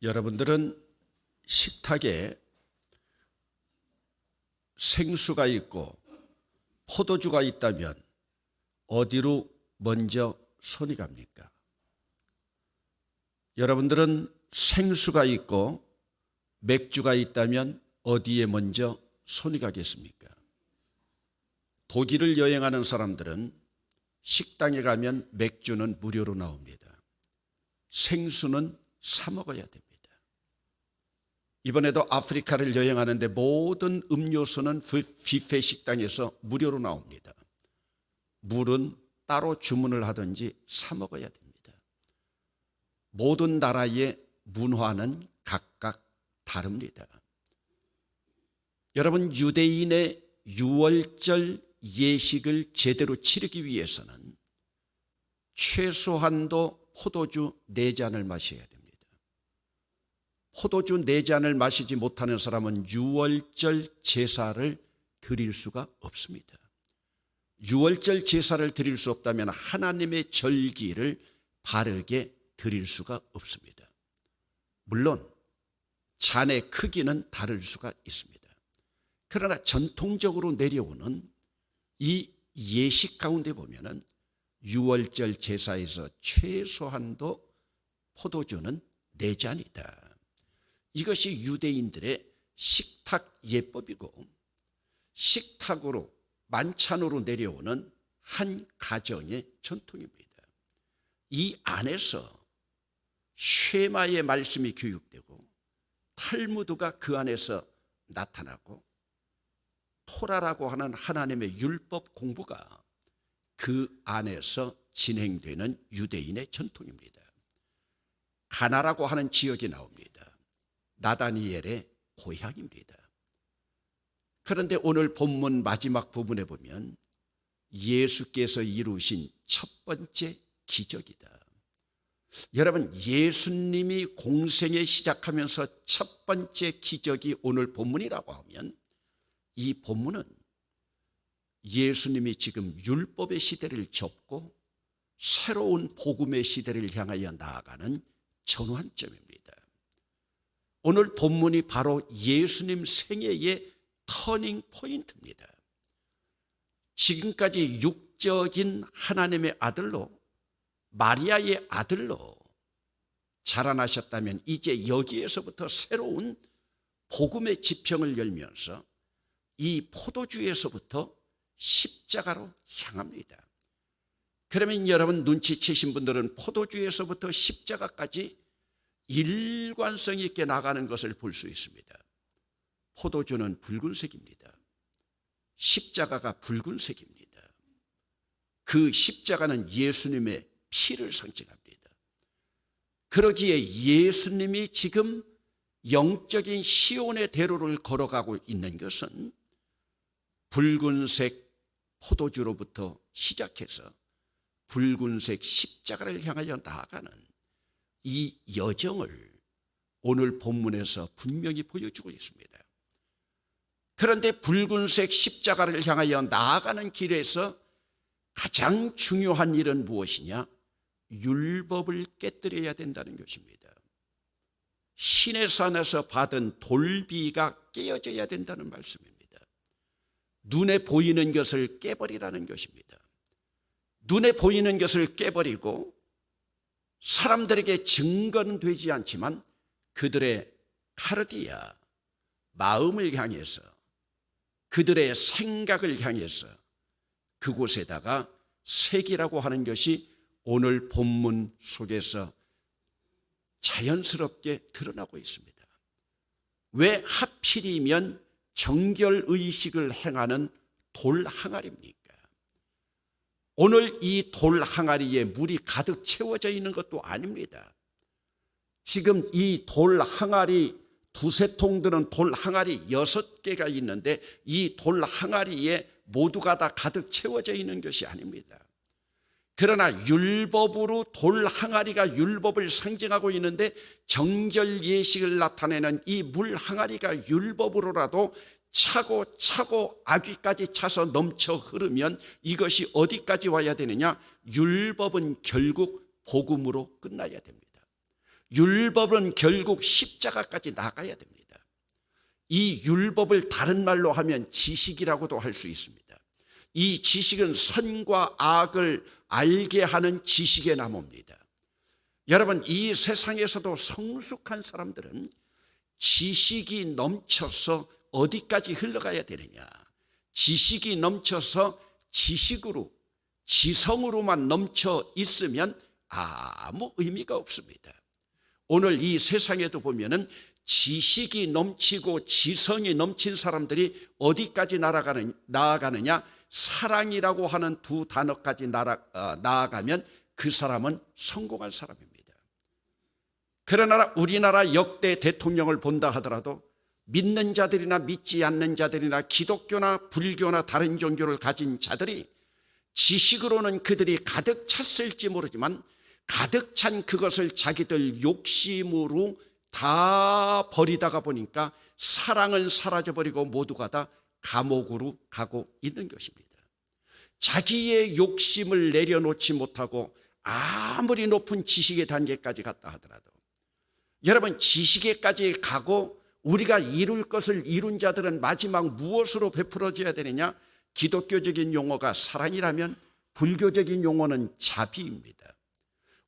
여러분들은 식탁에 생수가 있고 포도주가 있다면 어디로 먼저 손이 갑니까? 여러분들은 생수가 있고 맥주가 있다면 어디에 먼저 손이 가겠습니까? 독일을 여행하는 사람들은 식당에 가면 맥주는 무료로 나옵니다. 생수는 사 먹어야 됩니다. 이번에도 아프리카를 여행하는데 모든 음료수는 뷔페 식당에서 무료로 나옵니다. 물은 따로 주문을 하든지 사 먹어야 됩니다. 모든 나라의 문화는 각각 다릅니다. 여러분, 유대인의 유월절 예식을 제대로 치르기 위해서는 최소한도 포도주 4잔을 마셔야 됩니다. 포도주 4잔을 마시지 못하는 사람은 유월절 제사를 드릴 수가 없습니다. 유월절 제사를 드릴 수 없다면 하나님의 절기를 바르게 드릴 수가 없습니다. 물론 잔의 크기는 다를 수가 있습니다. 그러나 전통적으로 내려오는 이 예식 가운데 보면은 유월절 제사에서 최소한도 포도주는 4잔이다. 이것이 유대인들의 식탁 예법이고 식탁으로 만찬으로 내려오는 한 가정의 전통입니다. 이 안에서 쉐마의 말씀이 교육되고 탈무드가 그 안에서 나타나고 토라라고 하는 하나님의 율법 공부가 그 안에서 진행되는 유대인의 전통입니다. 가나라고 하는 지역이 나옵니다. 나다니엘의 고향입니다. 그런데 오늘 본문 마지막 부분에 보면 예수께서 이루신 첫 번째 기적이다. 여러분, 예수님이 공생에 시작하면서 첫 번째 기적이 오늘 본문이라고 하면 이 본문은 예수님이 지금 율법의 시대를 접고 새로운 복음의 시대를 향하여 나아가는 전환점입니다. 오늘 본문이 바로 예수님 생애의 터닝 포인트입니다. 지금까지 육적인 하나님의 아들로 마리아의 아들로 자라나셨다면 이제 여기에서부터 새로운 복음의 지평을 열면서 이 포도주에서부터 십자가로 향합니다. 그러면 여러분 눈치채신 분들은 포도주에서부터 십자가까지 일관성 있게 나가는 것을 볼 수 있습니다. 포도주는 붉은색입니다. 십자가가 붉은색입니다. 그 십자가는 예수님의 피를 상징합니다. 그러기에 예수님이 지금 영적인 시온의 대로를 걸어가고 있는 것은 붉은색 포도주로부터 시작해서 붉은색 십자가를 향하여 나아가는 이 여정을 오늘 본문에서 분명히 보여주고 있습니다. 그런데 붉은색 십자가를 향하여 나아가는 길에서 가장 중요한 일은 무엇이냐? 율법을 깨뜨려야 된다는 것입니다. 신의 산에서 받은 돌비가 깨어져야 된다는 말씀입니다. 눈에 보이는 것을 깨버리라는 것입니다. 눈에 보이는 것을 깨버리고 사람들에게 증거는 되지 않지만 그들의 카르디아, 마음을 향해서 그들의 생각을 향해서 그곳에다가 색이라고 하는 것이 오늘 본문 속에서 자연스럽게 드러나고 있습니다. 왜 하필이면 정결의식을 행하는 돌 항아리입니까? 오늘 이 돌 항아리에 물이 가득 채워져 있는 것도 아닙니다. 지금 이 돌 항아리 2-3통 드는 돌 항아리 6개가 있는데 이 돌 항아리에 모두가 다 가득 채워져 있는 것이 아닙니다. 그러나 율법으로 돌 항아리가 율법을 상징하고 있는데 정결 예식을 나타내는 이 물 항아리가 율법으로라도 차고 아귀까지 차서 넘쳐 흐르면 이것이 어디까지 와야 되느냐? 율법은 결국 복음으로 끝나야 됩니다. 율법은 결국 십자가까지 나가야 됩니다. 이 율법을 다른 말로 하면 지식이라고도 할 수 있습니다. 이 지식은 선과 악을 알게 하는 지식의 나무입니다. 여러분, 이 세상에서도 성숙한 사람들은 지식이 넘쳐서 어디까지 흘러가야 되느냐? 지식이 넘쳐서 지식으로, 지성으로만 넘쳐 있으면 아무 의미가 없습니다. 오늘 이 세상에도 보면은 지식이 넘치고 지성이 넘친 사람들이 어디까지 나아가느냐? 사랑이라고 하는 두 단어까지 나아가면 그 사람은 성공한 사람입니다. 그러나 우리나라 역대 대통령을 본다 하더라도 믿는 자들이나 믿지 않는 자들이나 기독교나 불교나 다른 종교를 가진 자들이 지식으로는 그들이 가득 찼을지 모르지만 가득 찬 그것을 자기들 욕심으로 다 버리다가 보니까 사랑은 사라져버리고 모두가 다 감옥으로 가고 있는 것입니다. 자기의 욕심을 내려놓지 못하고 아무리 높은 지식의 단계까지 갔다 하더라도, 여러분, 지식에까지 가고 우리가 이룰 것을 이룬 자들은 마지막 무엇으로 베풀어져야 되느냐? 기독교적인 용어가 사랑이라면 불교적인 용어는 자비입니다.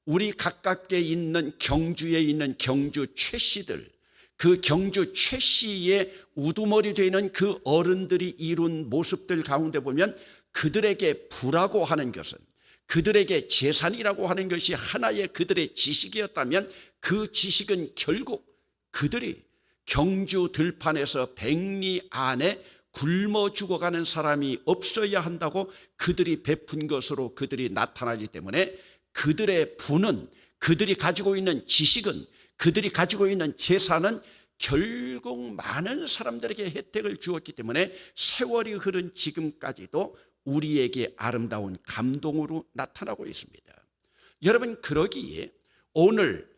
우리 가깝게 있는 경주에 있는 경주 최씨들, 그 경주 최씨의 우두머리 되는 그 어른들이 이룬 모습들 가운데 보면 그들에게 부라고 하는 것은, 그들에게 재산이라고 하는 것이 하나의 그들의 지식이었다면 그 지식은 결국 그들이 경주 들판에서 백리 안에 굶어 죽어가는 사람이 없어야 한다고 그들이 베푼 것으로 그들이 나타나기 때문에 그들의 부는, 그들이 가지고 있는 지식은, 그들이 가지고 있는 재산은 결국 많은 사람들에게 혜택을 주었기 때문에 세월이 흐른 지금까지도 우리에게 아름다운 감동으로 나타나고 있습니다. 여러분, 그러기에 오늘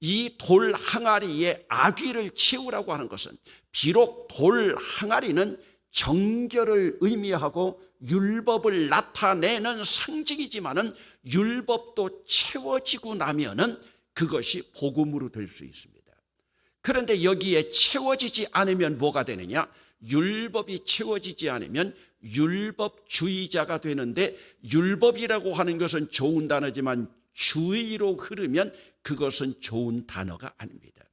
이 돌 항아리에 아귀를 채우라고 하는 것은, 비록 돌 항아리는 정결을 의미하고 율법을 나타내는 상징이지만은 율법도 채워지고 나면은 그것이 복음으로 될 수 있습니다. 그런데 여기에 채워지지 않으면 뭐가 되느냐? 율법이 채워지지 않으면 율법주의자가 되는데, 율법이라고 하는 것은 좋은 단어지만 주의로 흐르면 그것은 좋은 단어가 아닙니다.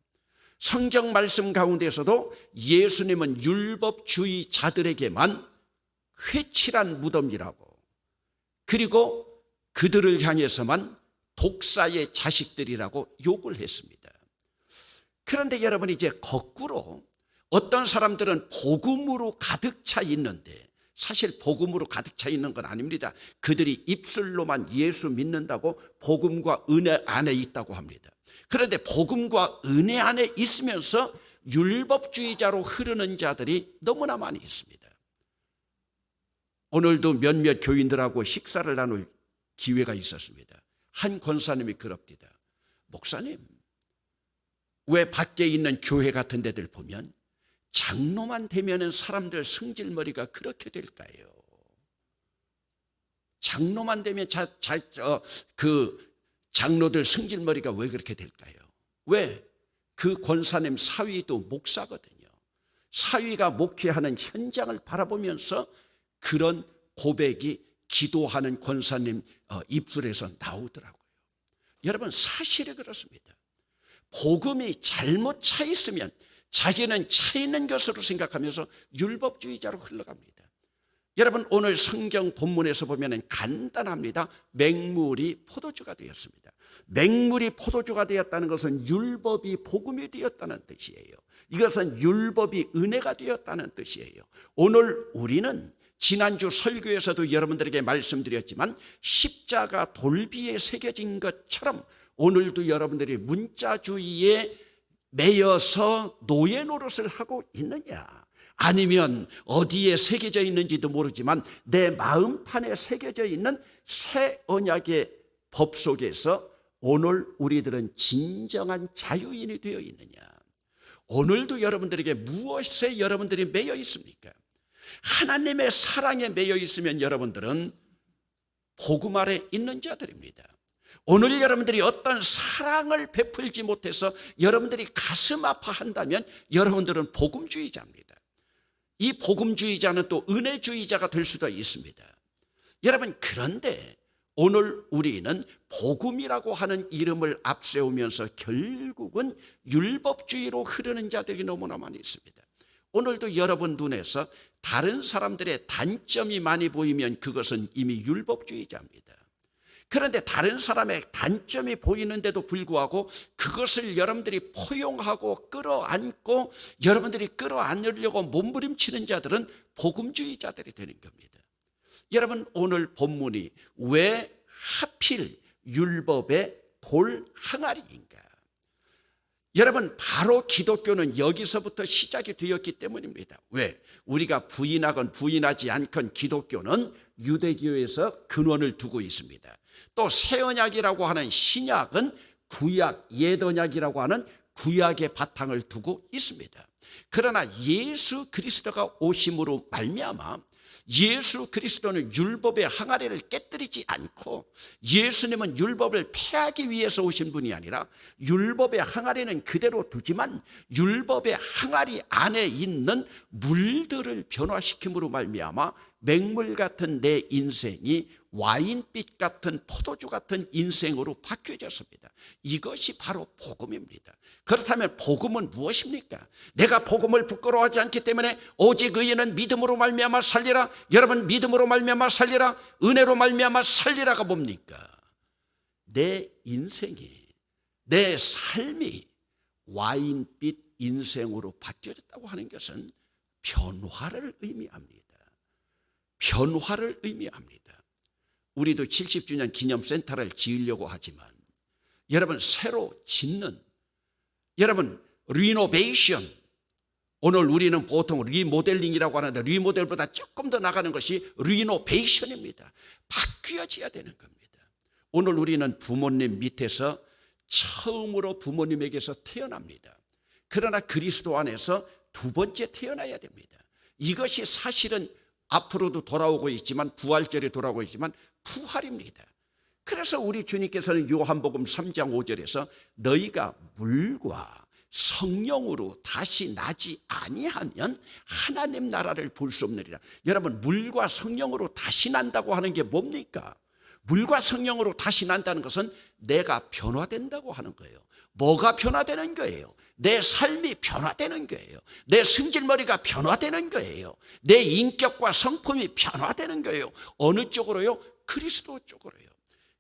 성경 말씀 가운데서도 예수님은 율법주의자들에게만 회칠한 무덤이라고, 그리고 그들을 향해서만 독사의 자식들이라고 욕을 했습니다. 그런데 여러분, 이제 거꾸로 어떤 사람들은 복음으로 가득 차 있는데, 사실 복음으로 가득 차 있는 건 아닙니다. 그들이 입술로만 예수 믿는다고 복음과 은혜 안에 있다고 합니다. 그런데 복음과 은혜 안에 있으면서 율법주의자로 흐르는 자들이 너무나 많이 있습니다. 오늘도 몇몇 교인들하고 식사를 나눌 기회가 있었습니다. 한 권사님이 그럽니다. 목사님, 왜 밖에 있는 교회 같은 데들 보면 장로만 되면은 사람들 승질머리가 그렇게 될까요? 장로만 되면 그 장로들 승질머리가 왜 그렇게 될까요? 왜? 그 권사님 사위도 목사거든요. 사위가 목회하는 현장을 바라보면서 그런 고백이 기도하는 권사님 입술에서 나오더라고요. 여러분, 사실이 그렇습니다. 복음이 잘못 차 있으면 자기는 차 있는 것으로 생각하면서 율법주의자로 흘러갑니다. 여러분, 오늘 성경 본문에서 보면 간단합니다. 맹물이 포도주가 되었습니다. 맹물이 포도주가 되었다는 것은 율법이 복음이 되었다는 뜻이에요. 이것은 율법이 은혜가 되었다는 뜻이에요. 오늘 우리는 지난주 설교에서도 여러분들에게 말씀드렸지만 십자가 돌비에 새겨진 것처럼 오늘도 여러분들이 문자주의에 매여서 노예 노릇을 하고 있느냐, 아니면 어디에 새겨져 있는지도 모르지만 내 마음판에 새겨져 있는 새 언약의 법 속에서 오늘 우리들은 진정한 자유인이 되어 있느냐. 오늘도 여러분들에게 무엇에 여러분들이 매여 있습니까? 하나님의 사랑에 매여 있으면 여러분들은 복음 아래 있는 자들입니다. 오늘 여러분들이 어떤 사랑을 베풀지 못해서 여러분들이 가슴 아파한다면 여러분들은 복음주의자입니다. 이 복음주의자는 또 은혜주의자가 될 수도 있습니다. 여러분, 그런데 오늘 우리는 복음이라고 하는 이름을 앞세우면서 결국은 율법주의로 흐르는 자들이 너무나 많이 있습니다. 오늘도 여러분 눈에서 다른 사람들의 단점이 많이 보이면 그것은 이미 율법주의자입니다. 그런데 다른 사람의 단점이 보이는데도 불구하고 그것을 여러분들이 포용하고 끌어안고 여러분들이 끌어안으려고 몸부림치는 자들은 복음주의자들이 되는 겁니다. 여러분, 오늘 본문이 왜 하필 율법의 돌 항아리인가? 여러분, 바로 기독교는 여기서부터 시작이 되었기 때문입니다. 왜? 우리가 부인하건 부인하지 않건 기독교는 유대교에서 근원을 두고 있습니다. 또 새언약이라고 하는 신약은 구약, 옛언약이라고 하는 구약의 바탕을 두고 있습니다. 그러나 예수 그리스도가 오심으로 말미암아 예수 그리스도는 율법의 항아리를 깨뜨리지 않고 예수님은 율법을 폐하기 위해서 오신 분이 아니라 율법의 항아리는 그대로 두지만 율법의 항아리 안에 있는 물들을 변화시킴으로 말미암아 맹물 같은 내 인생이 와인빛 같은 포도주 같은 인생으로 바뀌어졌습니다. 이것이 바로 복음입니다. 그렇다면 복음은 무엇입니까? 내가 복음을 부끄러워하지 않기 때문에 오직 의인은 믿음으로 말미암아 살리라. 여러분, 믿음으로 말미암아 살리라, 은혜로 말미암아 살리라가 뭡니까? 내 인생이, 내 삶이 와인빛 인생으로 바뀌어졌다고 하는 것은 변화를 의미합니다. 변화를 의미합니다. 우리도 70주년 기념센터를 지으려고 하지만 여러분, 새로 짓는, 여러분, 리노베이션, 오늘 우리는 보통 리모델링이라고 하는데 리모델보다 조금 더 나가는 것이 리노베이션입니다. 바뀌어져야 되는 겁니다. 오늘 우리는 부모님 밑에서 처음으로 부모님에게서 태어납니다. 그러나 그리스도 안에서 두 번째 태어나야 됩니다. 이것이 사실은 앞으로도 돌아오고 있지만 부활절에 돌아오고 있지만 부활입니다. 그래서 우리 주님께서는 요한복음 3장 5절에서 너희가 물과 성령으로 다시 나지 아니하면 하나님 나라를 볼 수 없느니라. 여러분, 물과 성령으로 다시 난다고 하는 게 뭡니까? 물과 성령으로 다시 난다는 것은 내가 변화된다고 하는 거예요. 뭐가 변화되는 거예요? 내 삶이 변화되는 거예요. 내 승질머리가 변화되는 거예요. 내 인격과 성품이 변화되는 거예요. 어느 쪽으로요? 그리스도 쪽으로요.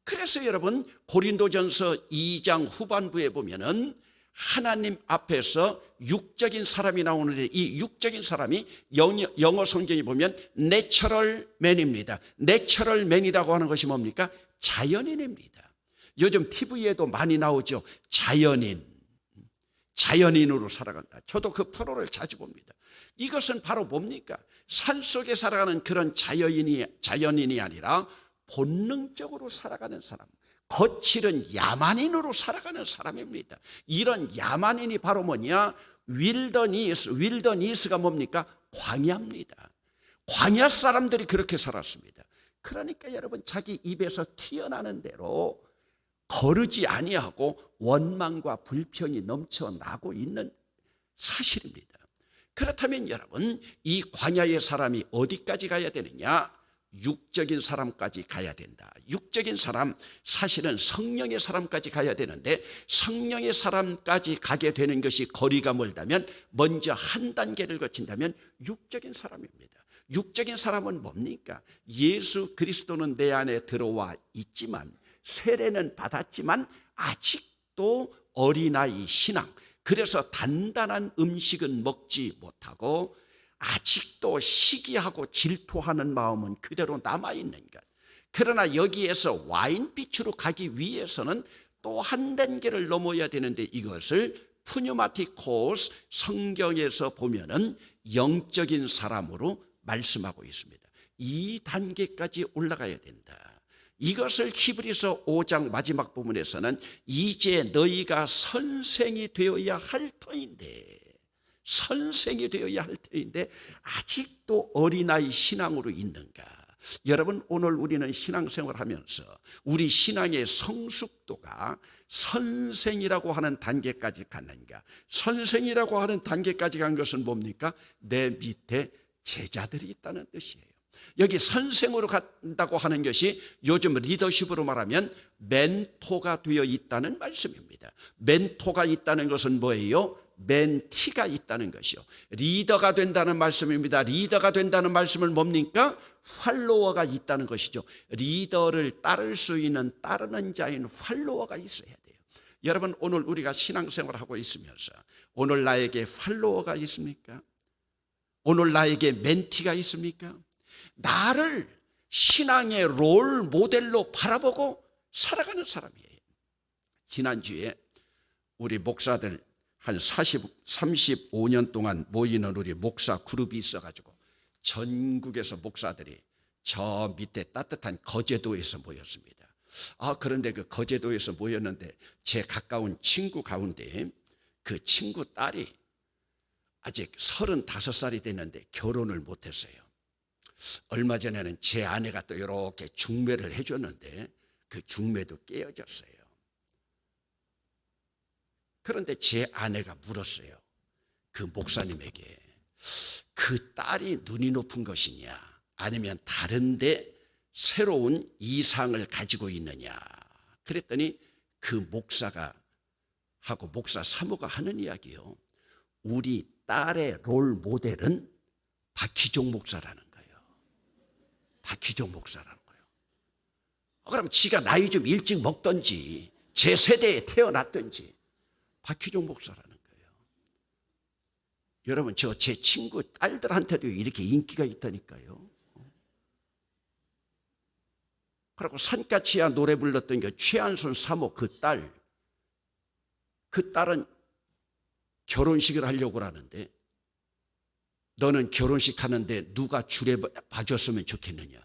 그래서 여러분, 고린도전서 2장 후반부에 보면은 하나님 앞에서 육적인 사람이 나오는데 이 육적인 사람이 영어 성경에 보면 내처럴 맨입니다. 내처럴 맨이라고 하는 것이 뭡니까? 자연인입니다. 요즘 TV에도 많이 나오죠. 자연인으로 살아간다. 저도 그 프로를 자주 봅니다. 이것은 바로 뭡니까? 산속에 살아가는 그런 자연인이 아니라 본능적으로 살아가는 사람, 거칠은 야만인으로 살아가는 사람입니다. 이런 야만인이 바로 뭐냐? 윌더니스가 뭡니까? 광야입니다. 광야 사람들이 그렇게 살았습니다. 그러니까 여러분, 자기 입에서 튀어나오는 대로 거르지 아니하고 원망과 불평이 넘쳐나고 있는 사실입니다. 그렇다면 여러분, 이 광야의 사람이 어디까지 가야 되느냐? 육적인 사람까지 가야 된다. 육적인 사람, 사실은 성령의 사람까지 가야 되는데 성령의 사람까지 가게 되는 것이 거리가 멀다면 먼저 한 단계를 거친다면 육적인 사람입니다. 육적인 사람은 뭡니까? 예수 그리스도는 내 안에 들어와 있지만 세례는 받았지만 아직도 어린아이 신앙, 그래서 단단한 음식은 먹지 못하고 아직도 시기하고 질투하는 마음은 그대로 남아있는 것. 그러나 여기에서 와인빛으로 가기 위해서는 또 한 단계를 넘어야 되는데 이것을 푸뉴마티코스 성경에서 보면은 영적인 사람으로 말씀하고 있습니다. 이 단계까지 올라가야 된다. 이것을 히브리서 5장 마지막 부분에서는 이제 너희가 선생이 되어야 할 터인데, 선생이 되어야 할 터인데 아직도 어린아이 신앙으로 있는가? 여러분, 오늘 우리는 신앙생활을 하면서 우리 신앙의 성숙도가 선생이라고 하는 단계까지 갔는가? 선생이라고 하는 단계까지 간 것은 뭡니까? 내 밑에 제자들이 있다는 뜻이에요. 여기 선생으로 간다고 하는 것이 요즘 리더십으로 말하면 멘토가 되어 있다는 말씀입니다. 멘토가 있다는 것은 뭐예요? 멘티가 있다는 것이요. 리더가 된다는 말씀입니다. 리더가 된다는 말씀은 뭡니까? 팔로워가 있다는 것이죠. 리더를 따를 수 있는 따르는 자인 팔로워가 있어야 돼요. 여러분, 오늘 우리가 신앙생활을 하고 있으면서 오늘 나에게 팔로워가 있습니까? 오늘 나에게 멘티가 있습니까? 나를 신앙의 롤 모델로 바라보고 살아가는 사람이에요. 지난주에 우리 목사들 한 35년 동안 모이는 우리 목사 그룹이 있어가지고 전국에서 목사들이 저 밑에 따뜻한 거제도에서 모였습니다. 그런데 그 거제도에서 모였는데 제 가까운 친구 가운데 그 친구 딸이 아직 35살이 됐는데 결혼을 못했어요. 얼마 전에는 제 아내가 또 이렇게 중매를 해줬는데 그 중매도 깨어졌어요. 그런데 제 아내가 물었어요. 그 목사님에게 그 딸이 눈이 높은 것이냐 아니면 다른데 새로운 이상을 가지고 있느냐. 그랬더니 그 목사가 하고 목사 사모가 하는 이야기요. 우리 딸의 롤 모델은 박희종 목사라는 거예요. 박희종 목사라는 거예요. 그럼 지가 나이 좀 일찍 먹던지 제 세대에 태어났던지 박희종 목사라는 거예요. 여러분, 제 친구 딸들한테도 이렇게 인기가 있다니까요. 그리고 산까치야 노래 불렀던 게 최한순 사모 그 딸은 결혼식을 하려고 하는데 너는 결혼식 하는데 누가 줄에 봐줬으면 좋겠느냐.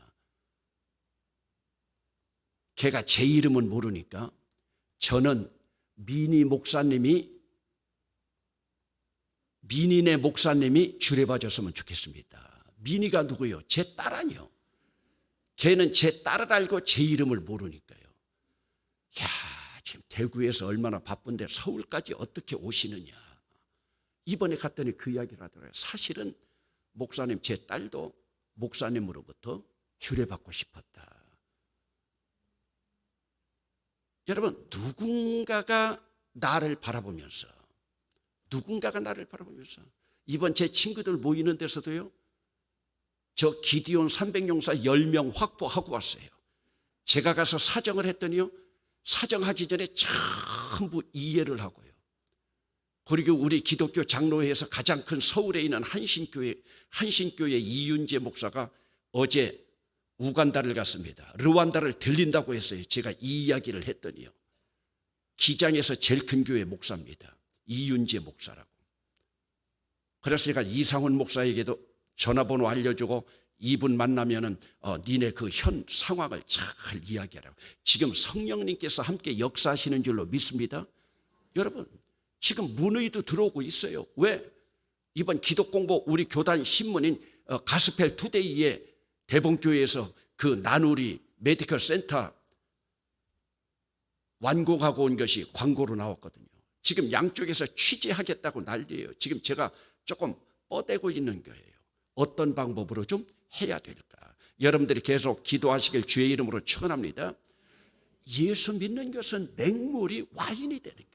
걔가 제 이름은 모르니까 저는 미니네 목사님이 줄에 봐줬으면 좋겠습니다. 미니가 누구요? 제 딸 아니요. 걔는 제 딸을 알고 제 이름을 모르니까요. 야, 지금 대구에서 얼마나 바쁜데 서울까지 어떻게 오시느냐. 이번에 갔더니 그 이야기를 하더라고요. 사실은 목사님 제 딸도 목사님으로부터 주례받고 싶었다. 여러분, 누군가가 나를 바라보면서 이번 제 친구들 모이는 데서도요. 저 기디온 300용사 10명 확보하고 왔어요. 제가 가서 사정을 했더니요. 사정하기 전에 전부 이해를 하고요. 그리고 우리 기독교 장로회에서 가장 큰 서울에 있는 한신교회 이윤재 목사가 어제 우간다를 갔습니다. 르완다를 들린다고 했어요. 제가 이 이야기를 했더니요. 기장에서 제일 큰 교회 목사입니다. 이윤재 목사라고. 그래서 제가 이상훈 목사에게도 전화번호 알려주고 이분 만나면은 니네 그 현 상황을 잘 이야기하라고. 지금 성령님께서 함께 역사하시는 줄로 믿습니다. 여러분, 지금 문의도 들어오고 있어요. 왜? 이번 기독공보 우리 교단 신문인 가스펠 투데이에 대봉교회에서 그 나누리 메디컬 센터 완공하고 온 것이 광고로 나왔거든요. 지금 양쪽에서 취재하겠다고 난리예요. 지금 제가 조금 뻗대고 있는 거예요. 어떤 방법으로 좀 해야 될까? 여러분들이 계속 기도하시길 주의 이름으로 축원합니다. 예수 믿는 것은 맹물이 와인이 되는 거예요.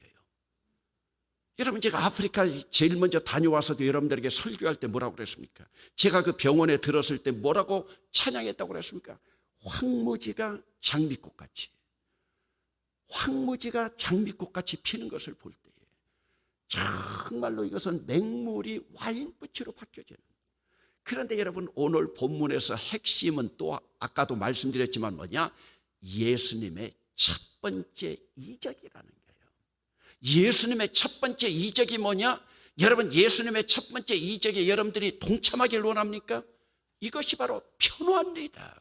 여러분, 제가 아프리카 제일 먼저 다녀와서도 여러분들에게 설교할 때 뭐라고 그랬습니까? 제가 그 병원에 들었을 때 뭐라고 찬양했다고 그랬습니까? 황무지가 장미꽃같이 피는 것을 볼 때에 정말로 이것은 맹물이 와인빛으로 바뀌어지는. 그런데 여러분, 오늘 본문에서 핵심은 또 아까도 말씀드렸지만 뭐냐? 예수님의 첫 번째 이적이라는 거예요. 예수님의 첫 번째 이적이 뭐냐? 여러분, 예수님의 첫 번째 이적에 여러분들이 동참하길 원합니까? 이것이 바로 변화입니다.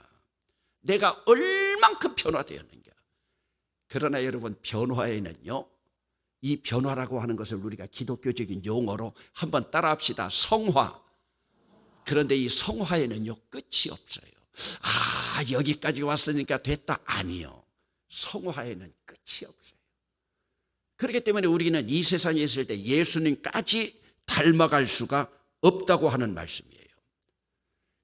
내가 얼만큼 변화되었는가. 그러나 여러분, 변화에는요, 이 변화라고 하는 것을 우리가 기독교적인 용어로 한번 따라합시다. 성화. 그런데 이 성화에는요, 끝이 없어요. 여기까지 왔으니까 됐다. 아니요. 성화에는 끝이 없어요. 그렇기 때문에 우리는 이 세상에 있을 때 예수님까지 닮아갈 수가 없다고 하는 말씀이에요.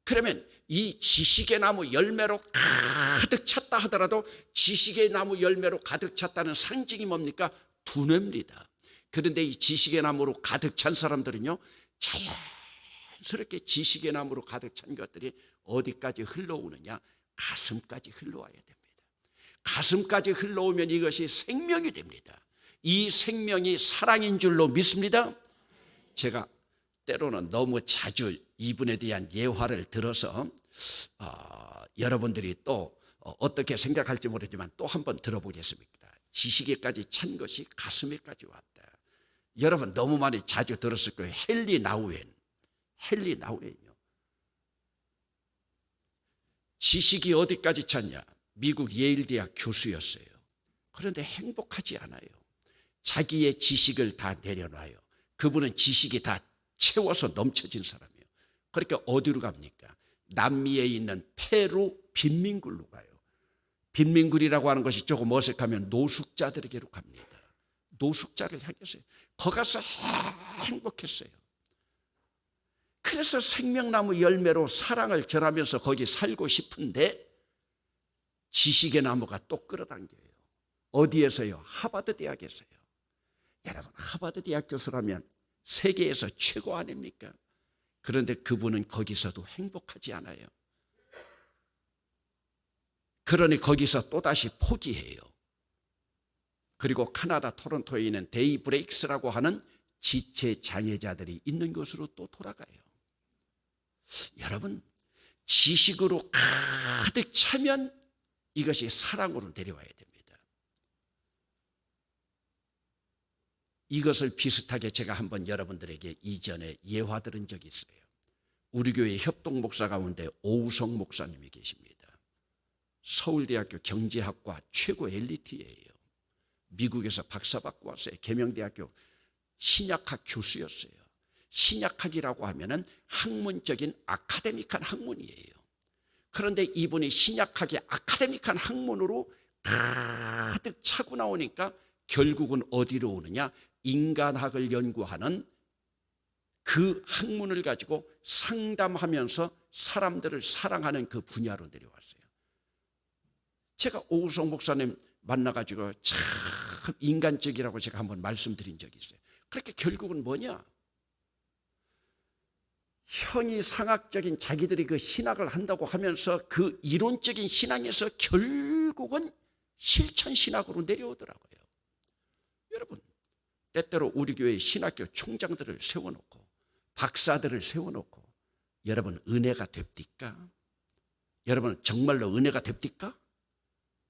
그러면 이 지식의 나무 열매로 가득 찼다 하더라도 지식의 나무 열매로 가득 찼다는 상징이 뭡니까? 두뇌입니다. 그런데 이 지식의 나무로 가득 찬 사람들은요, 자연스럽게 지식의 나무로 가득 찬 것들이 어디까지 흘러오느냐? 가슴까지 흘러와야 됩니다. 가슴까지 흘러오면 이것이 생명이 됩니다. 이 생명이 사랑인 줄로 믿습니다. 제가 때로는 너무 자주 이분에 대한 예화를 들어서 여러분들이 또 어떻게 생각할지 모르지만 또 한번 들어보겠습니다. 지식에까지 찬 것이 가슴에까지 왔다. 여러분 너무 많이 자주 들었을 거예요. 헨리 나우엔이요. 지식이 어디까지 찼냐? 미국 예일대학 교수였어요. 그런데 행복하지 않아요. 자기의 지식을 다 내려놔요. 그분은 지식이 다 채워서 넘쳐진 사람이에요. 그러니까 어디로 갑니까? 남미에 있는 페루 빈민굴로 가요. 빈민굴이라고 하는 것이 조금 어색하면 노숙자들에게로 갑니다. 노숙자를 향해서요. 거기 가서 행복했어요. 그래서 생명나무 열매로 사랑을 전하면서 거기 살고 싶은데 지식의 나무가 또 끌어당겨요. 어디에서요? 하버드 대학에서요. 여러분 하버드 대학 교수라면 세계에서 최고 아닙니까? 그런데 그분은 거기서도 행복하지 않아요. 그러니 거기서 또다시 포기해요. 그리고 카나다 토론토에 있는 데이브레이크스라고 하는 지체장애자들이 있는 곳으로 또 돌아가요. 여러분 지식으로 가득 차면 이것이 사랑으로 내려와야 됩니다. 이것을 비슷하게 제가 한번 여러분들에게 이전에 예화 들은 적이 있어요. 우리 교회 협동 목사 가운데 오우성 목사님이 계십니다. 서울대학교 경제학과 최고 엘리트예요. 미국에서 박사 받고 왔어요. 계명대학교 신약학 교수였어요. 신약학이라고 하면은 학문적인 아카데믹한 학문이에요. 그런데 이분이 신약학의 아카데믹한 학문으로 가득 차고 나오니까 결국은 어디로 오느냐? 인간학을 연구하는 그 학문을 가지고 상담하면서 사람들을 사랑하는 그 분야로 내려왔어요. 제가 오우성 목사님 만나가지고 참 인간적이라고 제가 한번 말씀드린 적이 있어요. 그렇게 결국은 뭐냐? 형이상학적인 자기들이 그 신학을 한다고 하면서 그 이론적인 신앙에서 결국은 실천 신학으로 내려오더라고요. 여러분 때때로 우리 교회 신학교 총장들을 세워놓고 박사들을 세워놓고 여러분 은혜가 됩니까? 여러분 정말로 은혜가 됩니까?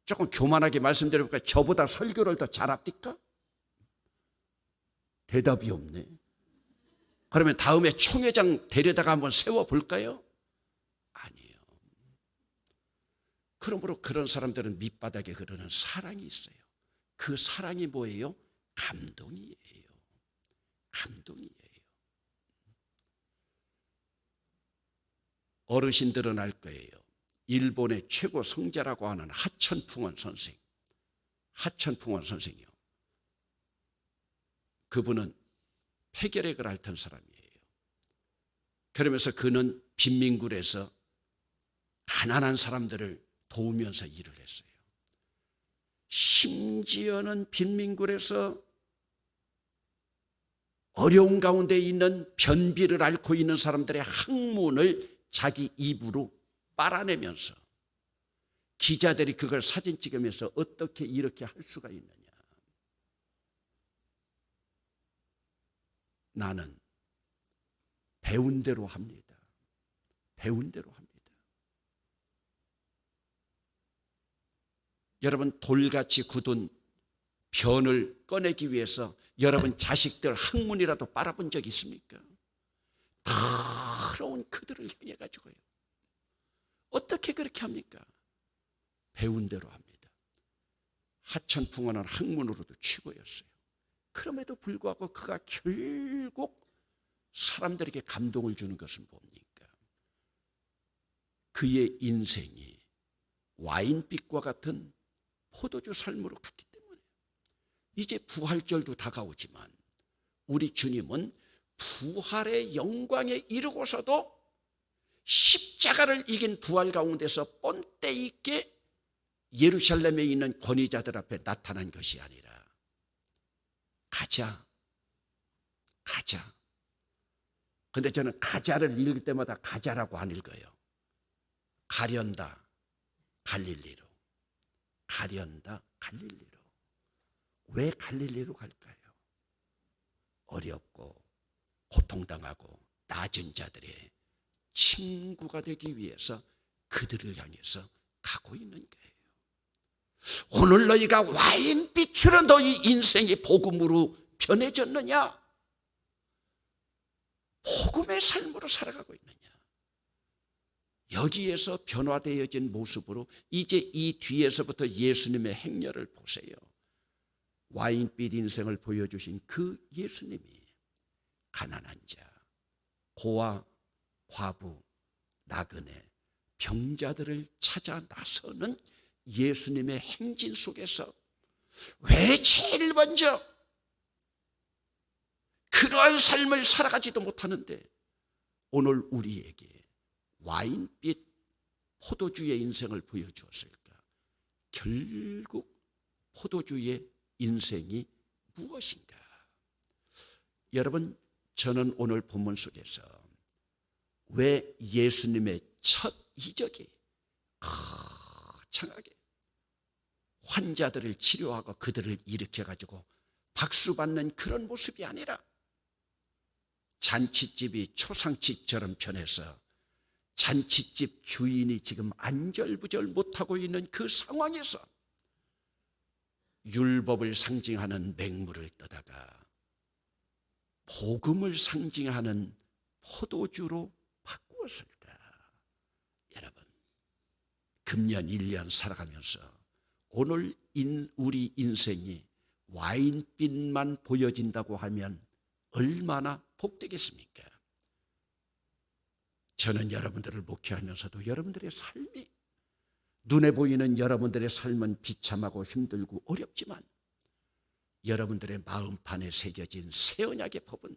조금 교만하게 말씀드려볼까? 저보다 설교를 더 잘합니까? 대답이 없네. 그러면 다음에 총회장 데려다가 한번 세워볼까요? 아니에요. 그러므로 그런 사람들은 밑바닥에 흐르는 사랑이 있어요. 그 사랑이 뭐예요? 감동이에요. 감동이에요. 어르신들은 알 거예요. 일본의 최고 성자라고 하는 하천풍원 선생이요. 그분은 폐결핵을 앓던 사람이에요. 그러면서 그는 빈민굴에서 가난한 사람들을 도우면서 일을 했어요. 심지어는 빈민굴에서 어려운 가운데 있는 변비를 앓고 있는 사람들의 학문을 자기 입으로 빨아내면서 기자들이 그걸 사진 찍으면서 어떻게 이렇게 할 수가 있느냐. 나는 배운 대로 합니다. 배운 대로 합니다. 여러분 돌같이 굳은 변을 꺼내기 위해서 여러분 자식들 학문이라도 빨아본 적 있습니까? 더러운 그들을 향해 가지고요. 어떻게 그렇게 합니까? 배운 대로 합니다. 하천풍원은 학문으로도 최고였어요. 그럼에도 불구하고 그가 결국 사람들에게 감동을 주는 것은 뭡니까? 그의 인생이 와인빛과 같은 포도주 삶으로 갔기 때문에 이제 부활절도 다가오지만 우리 주님은 부활의 영광에 이르고서도 십자가를 이긴 부활 가운데서 본때 있게 예루살렘에 있는 권위자들 앞에 나타난 것이 아니라 가자. 근데 저는 가자를 읽을 때마다 가자라고 안 읽어요. 가련다 갈릴리로. 가련다 갈릴리로. 왜 갈릴리로 갈까요? 어렵고 고통당하고 낮은 자들의 친구가 되기 위해서 그들을 향해서 가고 있는 거예요. 오늘 너희가 와인빛으로 너희 인생이 복음으로 변해졌느냐? 복음의 삶으로 살아가고 있느냐? 여기에서 변화되어진 모습으로 이제 이 뒤에서부터 예수님의 행렬을 보세요. 와인빛 인생을 보여주신 그 예수님이 가난한 자, 고아, 과부, 나그네, 병자들을 찾아 나서는 예수님의 행진 속에서 왜 제일 먼저 그러한 삶을 살아가지도 못하는데 오늘 우리에게 와인빛 포도주의 인생을 보여주었을까? 결국 포도주의 인생이 무엇인가? 여러분, 저는 오늘 본문 속에서 왜 예수님의 첫 이적이 거창하게 환자들을 치료하고 그들을 일으켜가지고 박수받는 그런 모습이 아니라 잔치집이 초상집처럼 변해서 잔치집 주인이 지금 안절부절 못하고 있는 그 상황에서 율법을 상징하는 맹물을 떠다가 복음을 상징하는 포도주로 바꾸었을까? 여러분, 금년 1년 살아가면서 오늘 우리 인생이 와인빛만 보여진다고 하면 얼마나 복되겠습니까? 저는 여러분들을 목회하면서도 여러분들의 삶이 눈에 보이는 여러분들의 삶은 비참하고 힘들고 어렵지만 여러분들의 마음판에 새겨진 새 언약의 법은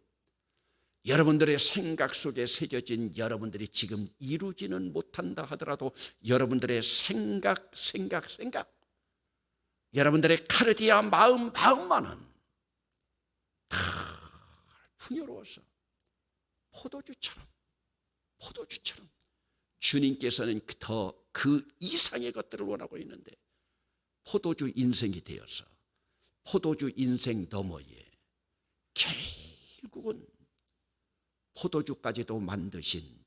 여러분들의 생각 속에 새겨진 여러분들이 지금 이루지는 못한다 하더라도 여러분들의 생각 여러분들의 카르디아 마음만은 다 풍요로워서 포도주처럼 주님께서는 더 그 이상의 것들을 원하고 있는데 포도주 인생이 되어서 포도주 인생 너머에 결국은 포도주까지도 만드신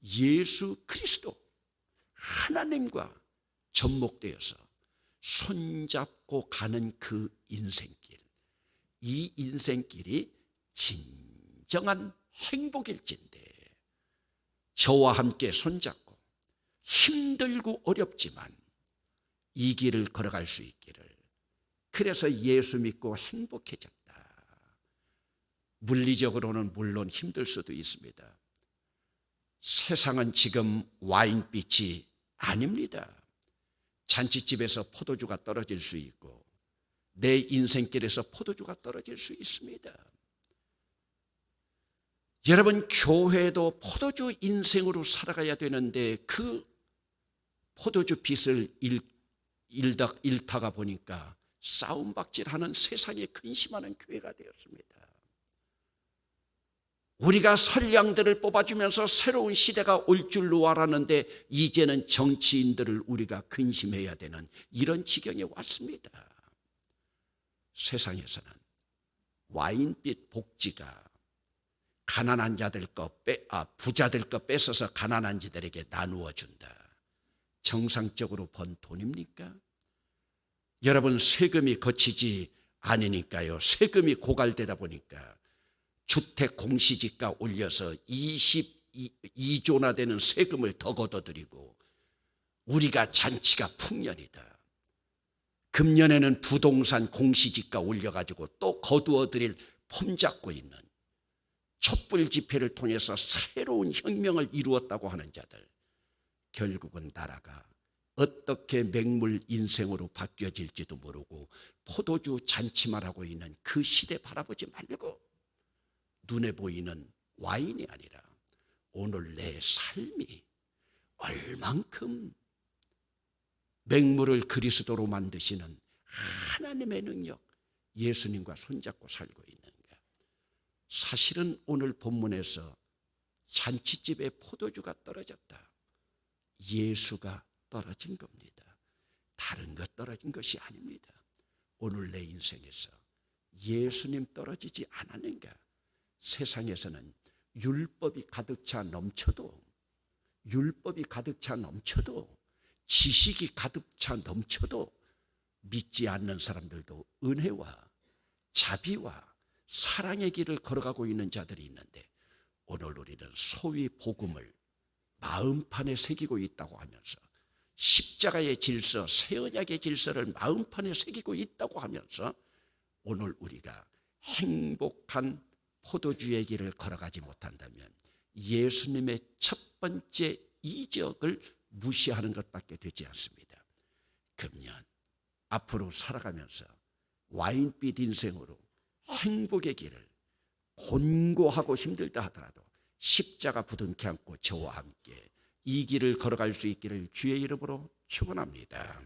예수 그리스도 하나님과 접목되어서 손잡고 가는 그 인생길, 이 인생길이 진정한 행복일진데 저와 함께 손잡고 힘들고 어렵지만 이 길을 걸어갈 수 있기를, 그래서 예수 믿고 행복해졌다. 물리적으로는 물론 힘들 수도 있습니다. 세상은 지금 와인빛이 아닙니다. 잔치집에서 포도주가 떨어질 수 있고 내 인생길에서 포도주가 떨어질 수 있습니다. 여러분, 교회도 포도주 인생으로 살아가야 되는데 그 포도주 빛을 잃다가 보니까 싸움박질하는 세상에 근심하는 교회가 되었습니다. 우리가 선량들을 뽑아주면서 새로운 시대가 올 줄로 알았는데 이제는 정치인들을 우리가 근심해야 되는 이런 지경에 왔습니다. 세상에서는 와인빛 복지가 가난한 자들 부자들 거 뺏어서 가난한 자들에게 나누어 준다. 정상적으로 번 돈입니까? 여러분, 세금이 거치지 않으니까요. 세금이 고갈되다 보니까 주택 공시지가 올려서 22조나 되는 세금을 더 걷어들이고 우리가 잔치가 풍년이다. 금년에는 부동산 공시지가 올려가지고 또 거두어들일 폼 잡고 있는 촛불 집회를 통해서 새로운 혁명을 이루었다고 하는 자들, 결국은 나라가 어떻게 맹물 인생으로 바뀌어질지도 모르고 포도주 잔치만 하고 있는 그 시대 바라보지 말고 눈에 보이는 와인이 아니라 오늘 내 삶이 얼만큼 맹물을 그리스도로 만드시는 하나님의 능력, 예수님과 손잡고 살고 있는가. 사실은 오늘 본문에서 잔치집에 포도주가 떨어졌다. 예수가 떨어진 겁니다. 다른 것 떨어진 것이 아닙니다. 오늘 내 인생에서 예수님 떨어지지 않았는가. 세상에서는 율법이 가득 차 넘쳐도, 지식이 가득 차 넘쳐도 믿지 않는 사람들도 은혜와 자비와 사랑의 길을 걸어가고 있는 자들이 있는데, 오늘 우리는 소위 복음을 마음판에 새기고 있다고 하면서, 십자가의 질서, 새 언약의 질서를 마음판에 새기고 있다고 하면서 오늘 우리가 행복한 포도주의 길을 걸어가지 못한다면 예수님의 첫 번째 이적을 무시하는 것밖에 되지 않습니다. 금년 앞으로 살아가면서 와인빛 인생으로 행복의 길을 곤고하고 힘들다 하더라도 십자가 부둥켜 안고 저와 함께 이 길을 걸어갈 수 있기를 주의 이름으로 축원합니다.